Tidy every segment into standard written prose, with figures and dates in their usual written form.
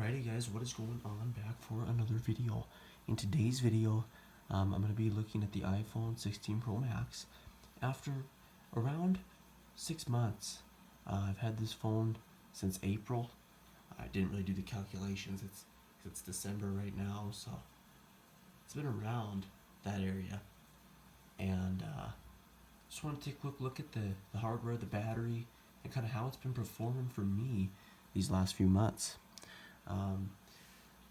Alrighty guys, what is going on? Back for another video. In today's video, I'm going to be looking at the iPhone 16 Pro Max. After around 6 months, I've had this phone since April. I didn't really do the calculations, it's December right now, so it's been around that area. And just want to take a quick look at the hardware, the battery, and kind of how it's been performing for me these last few months.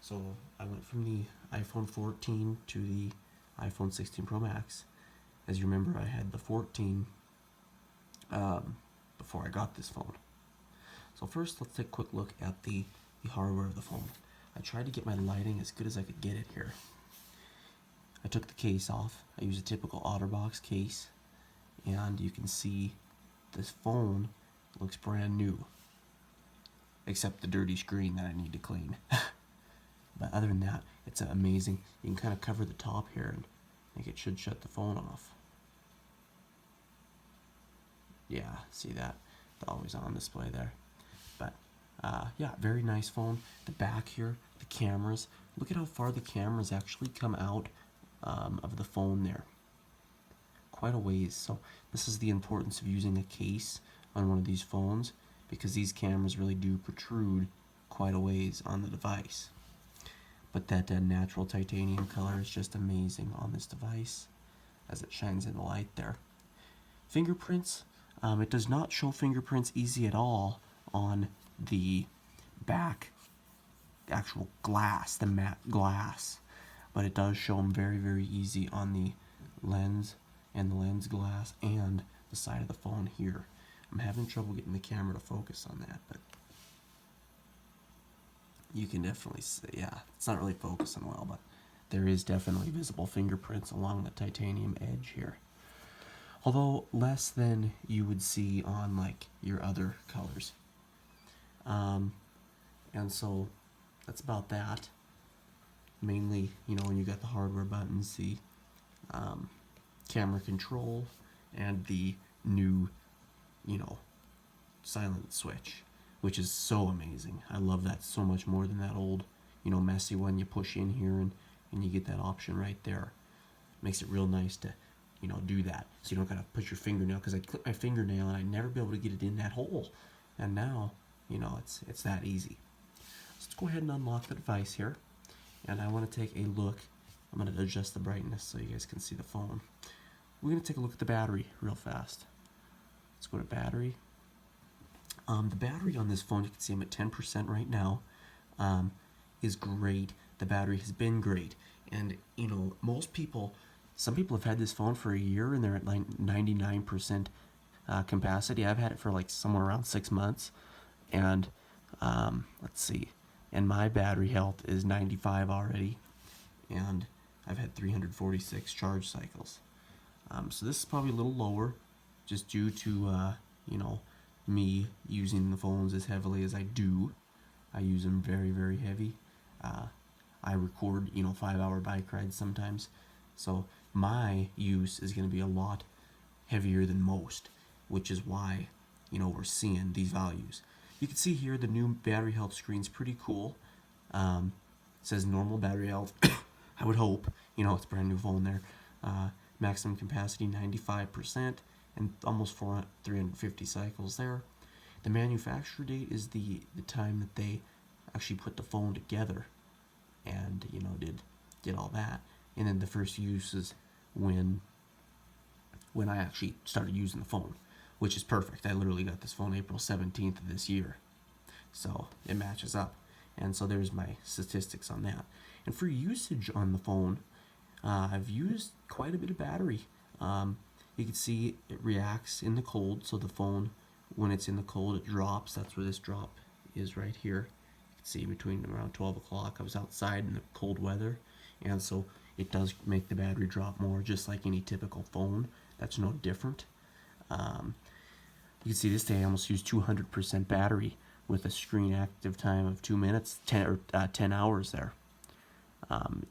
So I went from the iPhone 14 to the iPhone 16 Pro Max. As you remember, I had the 14 before I got this phone. So first, let's take a quick look at the hardware of the phone. I tried to get my lighting as good as I could get it here. I took the case off. I used a typical OtterBox case, and you can see this phone looks brand new, except the dirty screen that I need to clean. But other than that, it's amazing. You can kind of cover the top here and think it should shut the phone off. Yeah, see that? It's always on display there. But yeah, very nice phone. The back here, the cameras. Look at how far the cameras actually come out of the phone there. Quite a ways. So this is the importance of using a case on one of these phones, because these cameras really do protrude quite a ways on the device. But that natural titanium color is just amazing on this device as it shines in the light there. Fingerprints, it does not show fingerprints easy at all on the back actual glass, the matte glass, but it does show them very, very easy on the lens and the lens glass and the side of the phone here. I'm having trouble getting the camera to focus on that, but you can definitely see, yeah, it's not really focusing well, but there is definitely visible fingerprints along the titanium edge here. Although less than you would see on like your other colors. And so that's about that. Mainly, you know, when you got the hardware buttons, the camera control, and the new, you know, silent switch, which is so amazing. I love that so much more than that old, you know, messy one you push in here and you get that option right there. Makes it real nice to, you know, do that. So you don't gotta push your fingernail, because I clip my fingernail and I'd never be able to get it in that hole. And now, you know, it's that easy. So let's go ahead and unlock the device here. And I want to take a look. I'm going to adjust the brightness so you guys can see the phone. We're going to take a look at the battery real fast. Let's go to battery. The battery on this phone, you can see I'm at 10% right now, is great. The battery has been great. And, you know, some people have had this phone for a year and they're at like 99% capacity. I've had it for like somewhere around 6 months. And, let's see. And my battery health is 95 already. And I've had 346 charge cycles. So this is probably a little lower, just due to, you know, me using the phones as heavily as I do. I use them very, very heavy. I record, you know, 5-hour bike rides sometimes. So my use is going to be a lot heavier than most, which is why, you know, we're seeing these values. You can see here the new battery health screen's pretty cool. It says normal battery health. I would hope, you know, it's a brand new phone there. Maximum capacity 95% and almost 350 cycles there. The manufacturer date is the time that they actually put the phone together and, you know, did all that. And then the first use is when I actually started using the phone, which is perfect. I literally got this phone April 17th of this year. So it matches up. And so there's my statistics on that. And for usage on the phone, I've used quite a bit of battery. You can see it reacts in the cold. So the phone, when it's in the cold, it drops. That's where this drop is right here. You can see between around 12 o'clock, I was outside in the cold weather. And so it does make the battery drop more, just like any typical phone. That's no different. You can see this day I almost used 200% battery with a screen active time of 2 minutes, 10 hours there.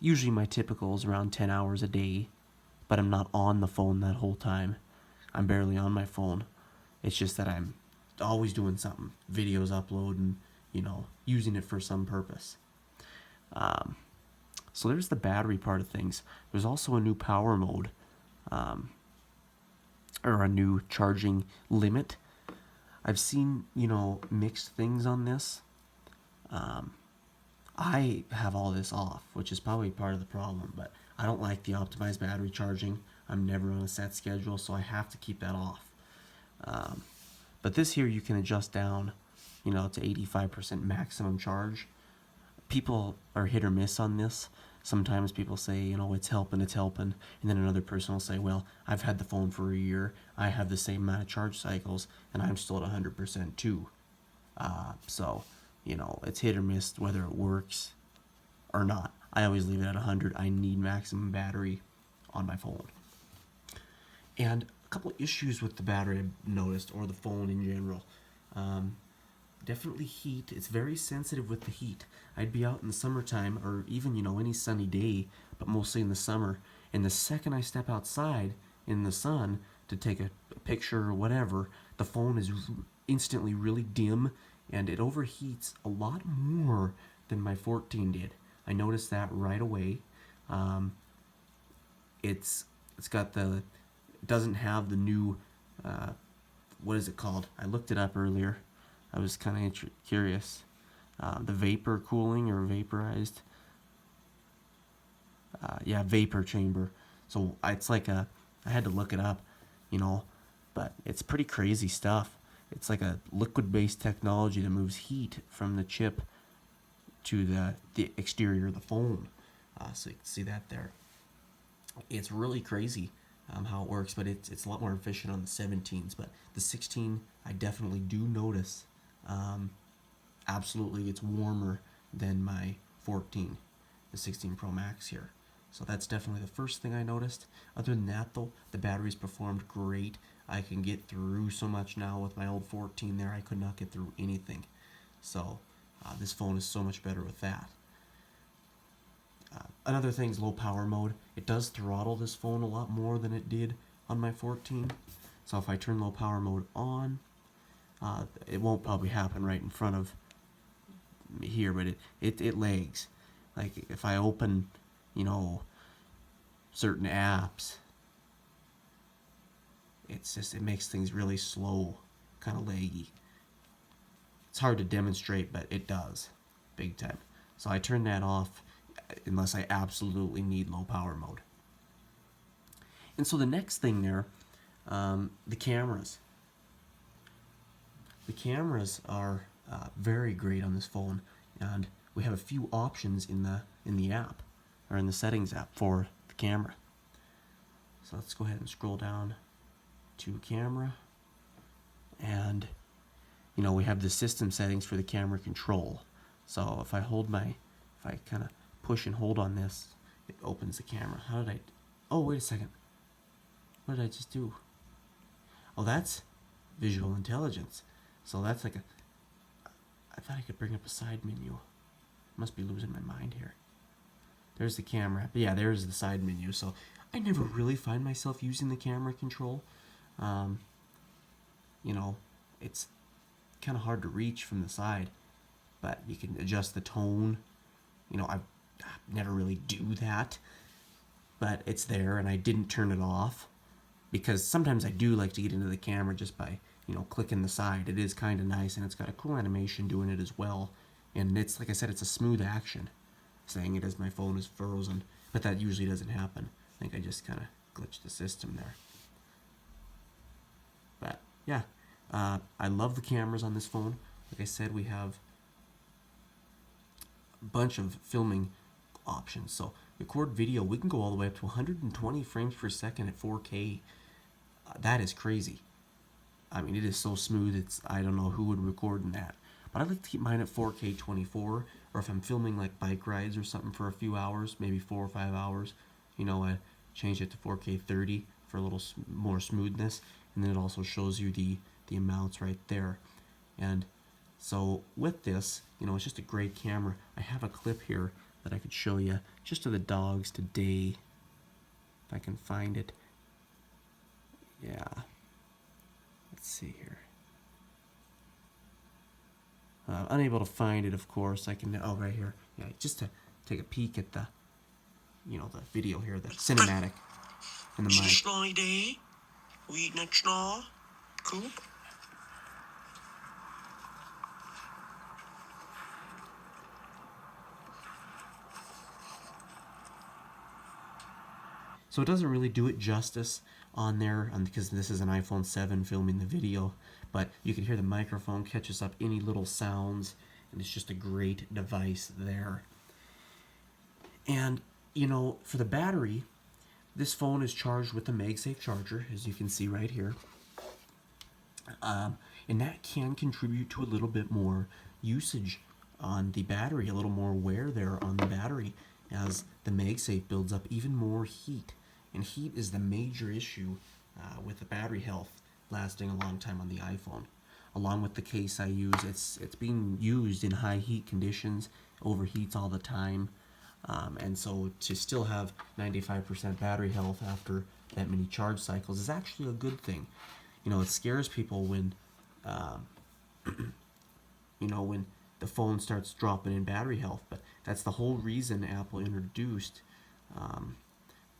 Usually my typical is around 10 hours a day, but I'm not on the phone that whole time. I'm barely on my phone. It's just that I'm always doing something. Videos uploading, using it for some purpose. So there's the battery part of things. There's also a new power mode, or a new charging limit. I've seen, mixed things on this. I have all this off, which is probably part of the problem, but I don't like the optimized battery charging. I'm never on a set schedule, so I have to keep that off. But this here you can adjust down, to 85% maximum charge. People are hit or miss on this. Sometimes people say, it's helping, and then another person will say, well, I've had the phone for a year, I have the same amount of charge cycles, and I'm still at 100% too. So, it's hit or miss whether it works or not. I always leave it at 100. I need maximum battery on my phone. And a couple of issues with the battery I've noticed, or the phone in general. Definitely heat. It's very sensitive with the heat. I'd be out in the summertime, or even, any sunny day, but mostly in the summer. And the second I step outside in the sun to take a picture or whatever, the phone is instantly really dim, and it overheats a lot more than my 14 did. I noticed that right away. It's got it doesn't have the new, what is it called? I looked it up earlier. I was kind of curious. The vapor cooling or vaporized. Vapor chamber. So it's like I had to look it up, but it's pretty crazy stuff. It's like a liquid-based technology that moves heat from the chip to the exterior of the phone. So you can see that there. It's really crazy how it works, but it's a lot more efficient on the 17s. But the 16, I definitely do notice. Absolutely, it's warmer than my 14, the 16 Pro Max here. So that's definitely the first thing I noticed. Other than that, though, the batteries performed great. I can get through so much now with my old 14 there. I could not get through anything. So this phone is so much better with that. Another thing is low power mode. It does throttle this phone a lot more than it did on my 14. So if I turn low power mode on, it won't probably happen right in front of me here, but it lags. Like if I open, certain apps, it makes things really slow, kind of laggy. It's hard to demonstrate, but it does, big time. So I turn that off unless I absolutely need low power mode. And so the next thing there, the cameras. The cameras are very great on this phone, and we have a few options in the app, or in the settings app for the camera. So let's go ahead and scroll down to camera, and we have the system settings for the camera control. So if I kind of push and hold on this, it opens the camera. Oh, wait a second. What did I just do? Oh, that's visual intelligence. So that's like I thought I could bring up a side menu. Must be losing my mind here. There's the camera. But yeah, there's the side menu. So I never really find myself using the camera control. It's kind of hard to reach from the side, but you can adjust the tone. I never really do that, but it's there, and I didn't turn it off because sometimes I do like to get into the camera just by clicking the side. It is kind of nice, and it's got a cool animation doing it as well. And it's, like I said, it's a smooth action, saying it as my phone is frozen, but that usually doesn't happen. I think I just kind of glitched the system there. But yeah, I love the cameras on this phone. Like I said, we have a bunch of filming options. So record video, we can go all the way up to 120 frames per second at 4K. That is crazy. I mean, it is so smooth, I don't know who would record in that. But I like to keep mine at 4K 24, or if I'm filming like bike rides or something for a few hours, maybe 4 or 5 hours, I change it to 4K 30 for a little more smoothness, and then it also shows you the amounts right there. And so with this, it's just a great camera. I have a clip here that I could show you just of the dogs today, if I can find it. Yeah. Let's see here. Unable to find it, of course. I can, oh, right here. Yeah, just to take a peek at the, the video here, the cinematic and the mic. We eating a snaw? Coop? So it doesn't really do it justice on there because this is an iPhone 7 filming the video, but you can hear the microphone catches up any little sounds, and it's just a great device there. And, for the battery, this phone is charged with a MagSafe charger, as you can see right here. And that can contribute to a little bit more usage on the battery, a little more wear there on the battery as the MagSafe builds up even more heat. And heat is the major issue with the battery health lasting a long time on the iPhone. Along with the case I use, it's being used in high heat conditions, overheats all the time. And so to still have 95% battery health after that many charge cycles is actually a good thing. It scares people when, when the phone starts dropping in battery health. But that's the whole reason Apple introduced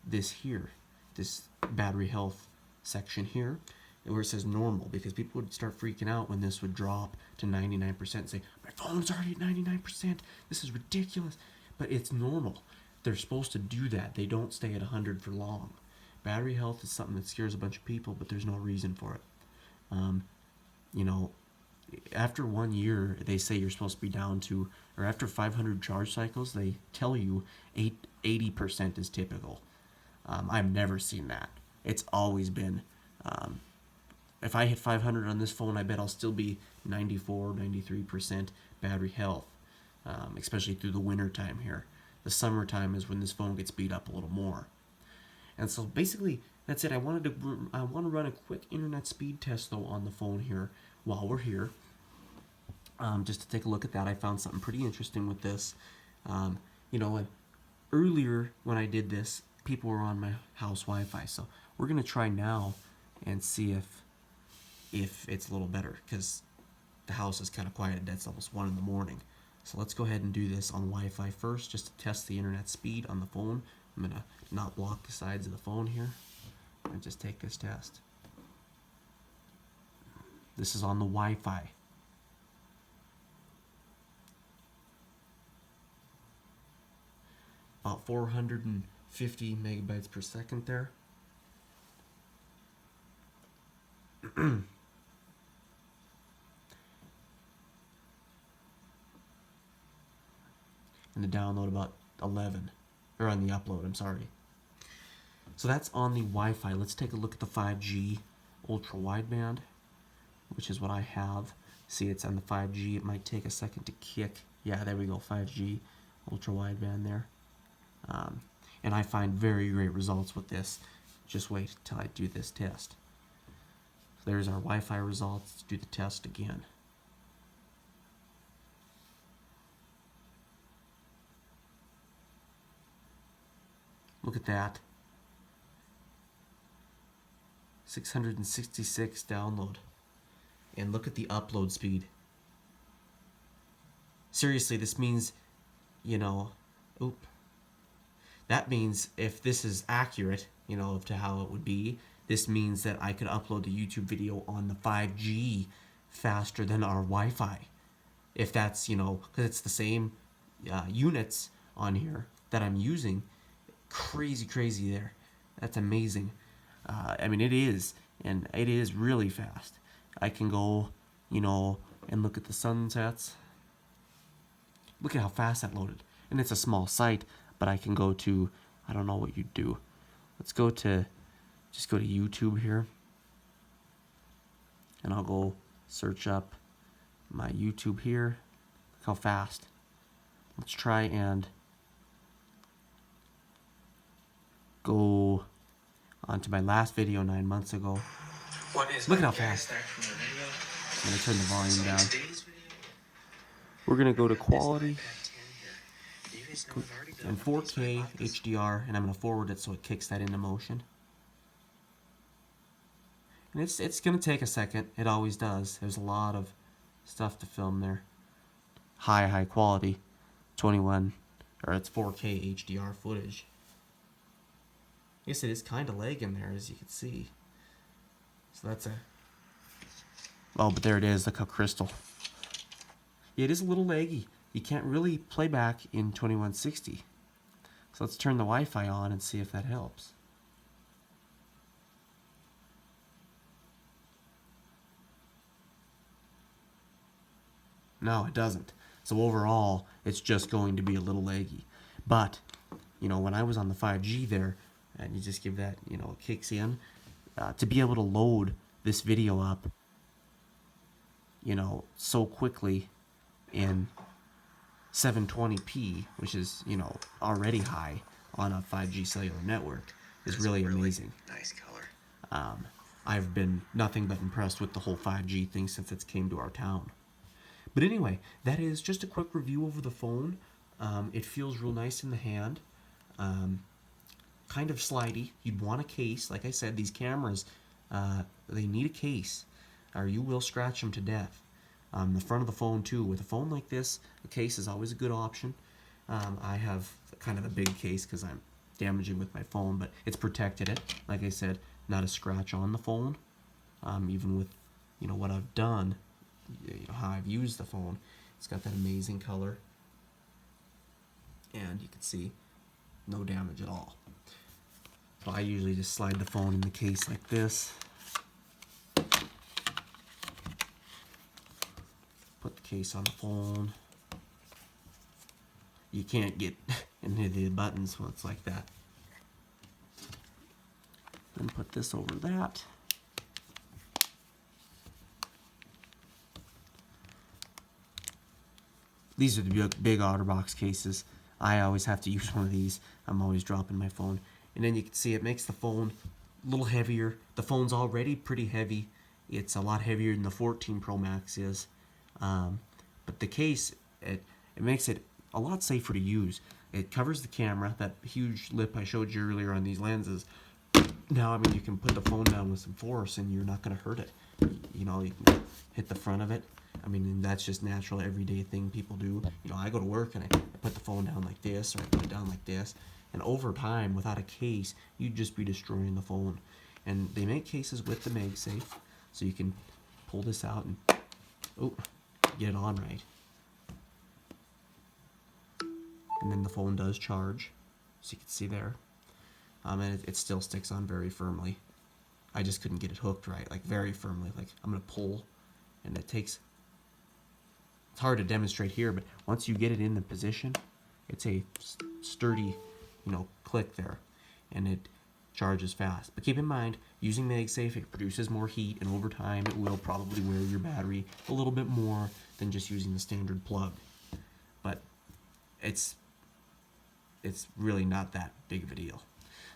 this battery health section here, where it says normal, because people would start freaking out when this would drop to 99% and say, my phone's already at 99%, this is ridiculous. But it's normal. They're supposed to do that. They don't stay at 100 for long. Battery health is something that scares a bunch of people, but there's no reason for it. After 1 year, they say you're supposed to be down to, or after 500 charge cycles, they tell you 80% is typical. I've never seen that. It's always been, if I hit 500 on this phone, I bet I'll still be 94, 93% battery health, especially through the winter time here. The summertime is when this phone gets beat up a little more. And so basically, that's it. I want to run a quick internet speed test, though, on the phone here while we're here. Just to take a look at that, I found something pretty interesting with this. Earlier when I did this, people were on my house Wi-Fi, so we're gonna try now and see if it's a little better, because the house is kind of quiet. It's almost 1 in the morning. So let's go ahead and do this on Wi-Fi first, just to test the internet speed on the phone. I'm gonna not block the sides of the phone here and just take this test. This is on the Wi-Fi. About 450 megabytes per second there. And the download about 11, or on the upload, I'm sorry. So that's on the Wi-Fi. Let's take a look at the 5G ultra wideband, which is what I have. See, it's on the 5G. It might take a second to kick. Yeah, there we go, 5G ultra wideband there. And I find very great results with this. Just wait till I do this test. So there's our Wi-Fi results. Let's do the test again. Look at that. 666 download. And look at the upload speed. Seriously, this means, that means if this is accurate, to how it would be, this means that I could upload the YouTube video on the 5G faster than our Wi-Fi. If that's, because it's the same units on here that I'm using. Crazy there. That's amazing. It is, and it is really fast. I can go, and look at the sunsets. Look at how fast that loaded. And it's a small site, but I can go to, I don't know what you'd do. Let's go to YouTube here. And I'll go search up my YouTube here. Look how fast. Let's try and go onto my last video 9 months ago. Look at how fast. I'm going to turn the volume down. We're going to go to quality and 4K HDR, and I'm going to forward it so it kicks that into motion. And it's going to take a second. It always does. There's a lot of stuff to film there. high quality 21 or it's 4K HDR footage. Yes, it is kind of lagging there, as you can see. So that's a... Oh, but there it is. Look how crystal. Yeah, it is a little laggy. You can't really play back in 2160. So let's turn the Wi-Fi on and see if that helps. No, it doesn't. So overall, it's just going to be a little laggy. But, you know, when I was on the 5G there, and you just give that, you know, it kicks in, to be able to load this video up, you know, so quickly in 720p, which is, you know, already high on a 5G cellular network, is really amazing. Nice color. I've been nothing but impressed with the whole 5G thing since it came to our town. But anyway, that is just a quick review over the phone. It feels real nice in the hand. Kind of slidey. You'd want a case. Like I said, these cameras, they need a case, or you will scratch them to death. The front of the phone too. With a phone like this, a case is always a good option. I have kind of a big case because I'm damaging with my phone, but it's protected it. Like I said, not a scratch on the phone. Even with, you know, what I've done, you know, how I've used the phone, it's got that amazing color, and you can see no damage at all. So I usually just slide the phone in the case like this. Put the case on the phone. You can't get into the buttons when it's like that. Then put this over that. These are the big OtterBox cases. I always have to use one of these. I'm always dropping my phone. And then you can see it makes the phone a little heavier. The phone's already pretty heavy. It's a lot heavier than the 14 Pro Max is. But the case, it makes it a lot safer to use. It covers the camera, that huge lip I showed you earlier on these lenses. Now, I mean, you can put the phone down with some force and you're not going to hurt it. You know, you can hit the front of it. I mean, that's just natural, everyday thing people do. You know, I go to work and I put the phone down like this, or I put it down like this. And over time, without a case, you'd just be destroying the phone. And they make cases with the MagSafe, so you can pull this out and get it on right. And then the phone does charge, so you can see there. And it still sticks on very firmly. I just couldn't get it hooked right, like very firmly. Like I'm gonna pull, and it takes. It's hard to demonstrate here, but once you get it in the position, it's a sturdy, you know, click there, and it charges fast. But keep in mind, using MagSafe, it produces more heat, and over time, it will probably wear your battery a little bit more than just using the standard plug. But it's really not that big of a deal.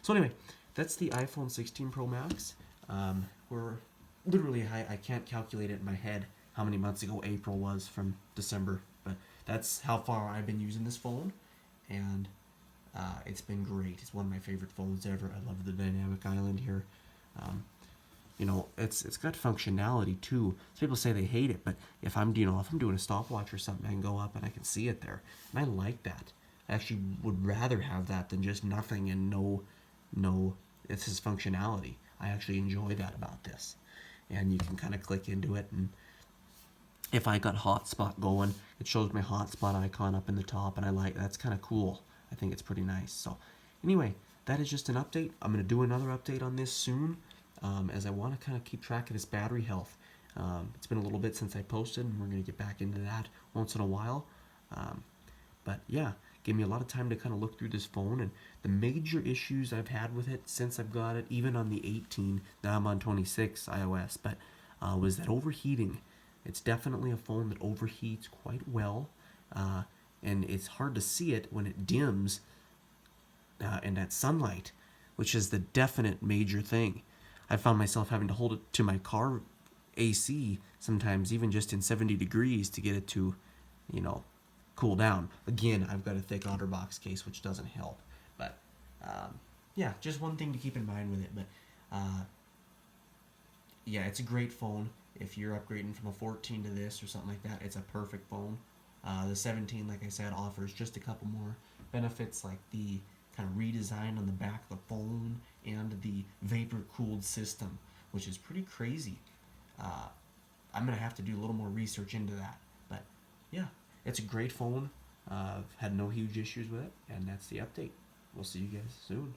So anyway, that's the iPhone 16 Pro Max. We're literally, I can't calculate it in my head how many months ago April was from December, but that's how far I've been using this phone, and it's been great. It's one of my favorite phones ever. I love the dynamic island here. You know, it's got functionality too. Some people say they hate it, but if I'm doing a stopwatch or something, I can go up and I can see it there, and I like that. I actually would rather have that than just nothing and no. It's his functionality. I actually enjoy that about this, and you can kind of click into it, and if I got hotspot going, it shows my hotspot icon up in the top, and I like that's kind of cool. I think it's pretty nice. So anyway, that is just an update. I'm going to do another update on this soon, as I want to kind of keep track of this battery health. It's been a little bit since I posted, and we're going to get back into that once in a while. But yeah, gave me a lot of time to kind of look through this phone, and the major issues I've had with it since I've got it, even on the 18, now I'm on 26 iOS, but was that overheating. It's definitely a phone that overheats quite well, and it's hard to see it when it dims in that sunlight, which is the definite major thing. I found myself having to hold it to my car AC sometimes, even just in 70 degrees, to get it to, you know, cool down. Again, I've got a thick OtterBox case, which doesn't help. But yeah, just one thing to keep in mind with it. But yeah, it's a great phone. If you're upgrading from a 14 to this or something like that, it's a perfect phone. The 17, like I said, offers just a couple more benefits, like the kind of redesign on the back of the phone and the vapor cooled system, which is pretty crazy. Uh, I'm gonna have to do a little more research into that, but yeah, it's a great phone. I've had no huge issues with it, and that's the update. We'll see you guys soon.